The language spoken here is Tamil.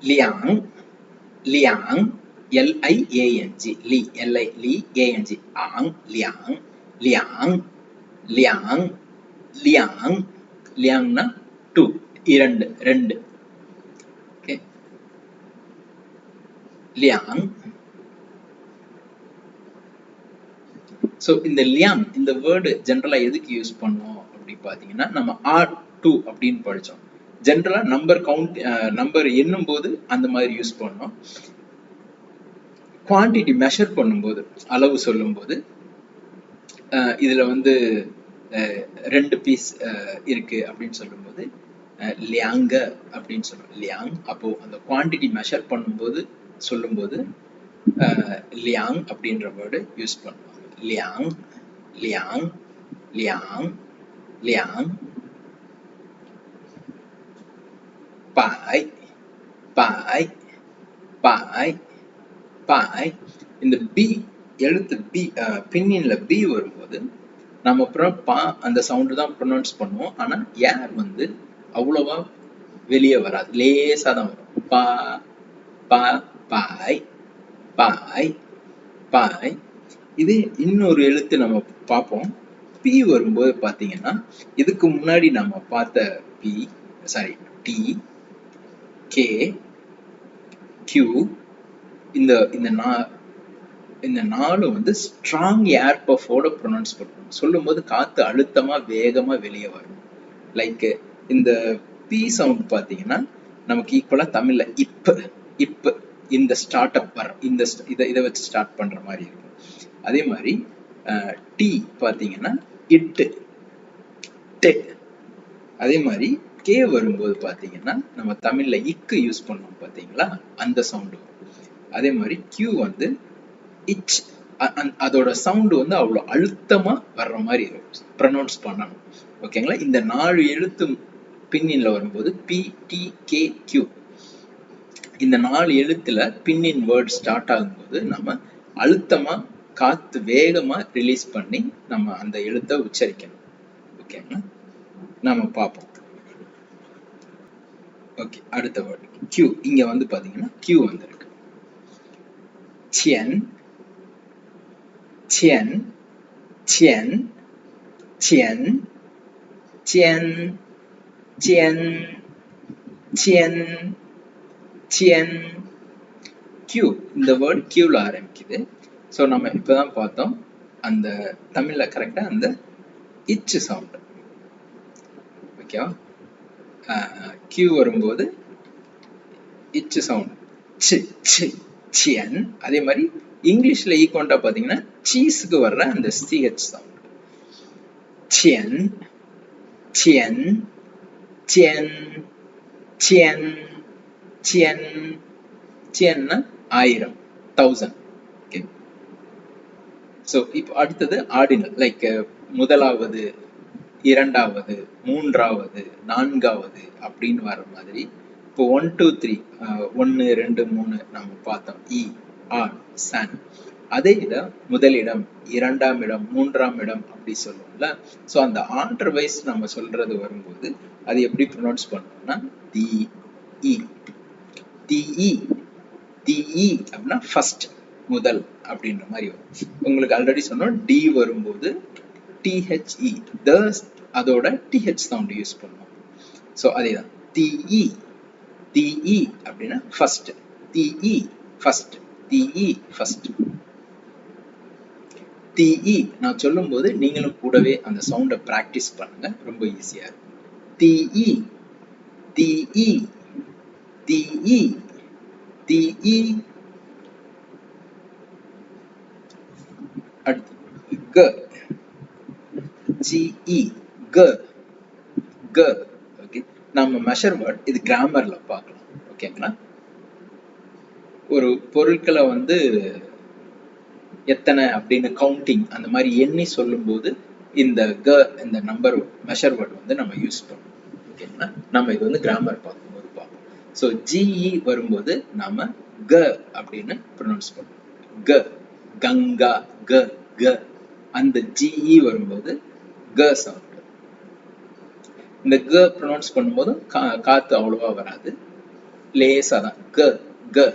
Leong liang L-I-A-N-G li L-I-A-N-G ang liang liang liang liang லியாங்னா டூ இரண்டு ரெண்டு ஓகே லியாங். ஸோ இந்த லியாங் இந்த வேர்டு ஜென்ரலா எதுக்கு யூஸ் பண்ணோம் அப்படி பார்த்தீங்கன்னா நம்ம R2 அப்படின்னு படித்தோம். ஜென்ரலா நம்பர் எண்ணும் போது அந்த மாதிரி யூஸ் பண்ணோம். குவான்டிட்டி மெஷர் பண்ணும்போது அளவு சொல்லும் போது இதுல வந்து 2 பீஸ் இருக்கு அப்படின்னு சொல்லும்போது லியாங்க அப்படின்னு சொல்லுவோம் லியாங். அப்போ அந்த குவான்டிட்டி மெஷர் பண்ணும்போது சொல்லும்போது லியாங் அப்படின்ற வேர்டு யூஸ் பண்ணுவோம். Liang liang liang liang. பாய் பாய் பாய் பாய். இந்த பி எழுத்து பி பின்னின்ல பி வரும்போது நம்ம அப்புறம் பா அந்த சவுண்டு தான் ப்ரொனவுன்ஸ் பண்ணுவோம். ஆனா ஏர் வந்து அவ்வளவா வெளியே வராது, லேசா தான் வரும். பா பா பாய் பாய் பாய். இது இன்னொரு எழுத்து நம்ம பார்ப்போம். பி வரும்போது பாத்தீங்கன்னா இதுக்கு முன்னாடி நம்ம பார்த்த P sorry T K Q இந்த நாலு வந்து ஸ்ட்ராங் ஏர் பஃபோட ப்ரொனவுன்ஸ் பண்ணுவோம். சொல்லும் போது காத்து அழுத்தமா வேகமா வெளியே வரும். லைக் இந்த பி சவுண்ட் பாத்தீங்கன்னா நமக்கு ஈக்குவலா தமிழ்ல இப்ப இப்ப இந்த ஸ்டார்ட் அப் வர இந்த இதை வச்சு ஸ்டார்ட் பண்ற மாதிரி இருக்கும். அதே மாதிரி டி பாத்தீங்கன்னா இட்டு டெ. அதே மாதிரி கே வரும்போது பாத்தீங்கன்னா நம்ம தமிழ்ல இக்கு யூஸ் பண்ணோம் பாத்தீங்களா, அந்த சவுண்டு வரும். அதே மாதிரி கியூ வந்து இச், அதோட சவுண்டு வந்து அவ்வளவு அழுத்தமா வர்ற மாதிரி ப்ரொனவுன்ஸ் பண்ணணும். ஓகேங்களா. இந்த 4 எழுத்து பின்னின்ல வரும்போது பி டி கே கியூ இந்த 4 எழுத்துல பின்னின் வேர்ட் ஸ்டார்ட் ஆகும்போது நம்ம அழுத்தமா காத்து வேகமா ரிலீஸ் பண்ணி நம்ம அந்த எழுத்தை உச்சரிக்கணும். ஓகேங்களா. நாம பார்ப்போம். ஓகே, அடுத்த வேர்ட் கியூ. இங்க வந்து பாத்தீங்கன்னா கியூ வந்திருக்கு. சியன் சியன் சியன் சியன் சியன் சியன் சியன் சியன். கியூ இந்த வேர்ட் கியூல ஆரம்பிக்குது. ஸோ நம்ம இப்பதான் பார்த்தோம் அந்த தமிழ்ல கரெக்டா அந்த இச்சு சவுண்ட். ஓகேவா. கியூ வரும்போது இச்சு சவுண்ட் சி சி சியன். அதே மாதிரி இங்கிலீஷ்ல ஈக்குவண்டா பாத்தீங்கன்னா சீஸுக்கு வர்ற அந்த சிஹெச் சவுண்ட் சியன் சியன் சியன் சியன் சியன். சியன்னா 1000 1000. ஓகே. ஸோ இப்போ அடுத்தது ஆர்டினல். லைக் முதலாவது இரண்டாவது மூன்றாவது நான்காவது அப்படின்னு வர மாதிரி. இப்போ 1 2 3 1 2 3 நம்ம பார்த்தோம். இ ஆர் சன். அதே இத முதலிடம் இரண்டாம் இடம் மூன்றாம் இடம் அப்படி சொல்லுவோம்ல. ஸோ அந்த ஆர்டர் வைஸ் நம்ம சொல்றது வரும்போது அது எப்படி ப்ரொனவுன்ஸ் பண்ணோம்னா தி இ தி இ தி இ அப்படின்னா ஃபர்ஸ்ட் முதல் அப்படின்ற மாதிரி வரும். உங்களுக்கு ஆல்ரெடி சொன்னோம் டி வரும்போது டிஹெச்இ த அதோட டிஹெச் சவுண்ட் யூஸ் பண்ணுவோம். ஸோ அதேதான் டிஇ டிஇ அப்படின்னா first DE first DE first DE. நான் சொல்லும் போது நீங்களும் கூடவே அந்த சவுண்டை பிராக்டிஸ் பண்ணுங்க, ரொம்ப ஈஸியா இருக்கும். DE DE DE DE. அடுத்து க ஜிஇ க க. ஓகே, நம்ம மெஷர் வேர்ட் இது கிராமர்ல பார்க்கலாம். ஓகேங்களா. ஒரு பொருட்களை வந்து எத்தனை அப்படின்னு கவுண்டிங் அந்த மாதிரி எண்ணி சொல்லும் போது இந்த க இந்த நம்பர் மெஷர் வேர்ட் வந்து நம்ம யூஸ் பண்ணுவோம். ஓகேங்களா. நம்ம இது வந்து கிராமர் பார்க்கும்போது பார்ப்போம். ஸோ ஜிஇ வரும்போது நாம க அப்படின்னு ப்ரொனவுன்ஸ் பண்ணுவோம். க கங்கா க க. அந்த ஜிஇ வரும்போது க சவுண்ட். இந்த க ப்ரொனவுன்ஸ் பண்ணும்போது காத்து அவ்வளவா வராது. லேசா தான் க க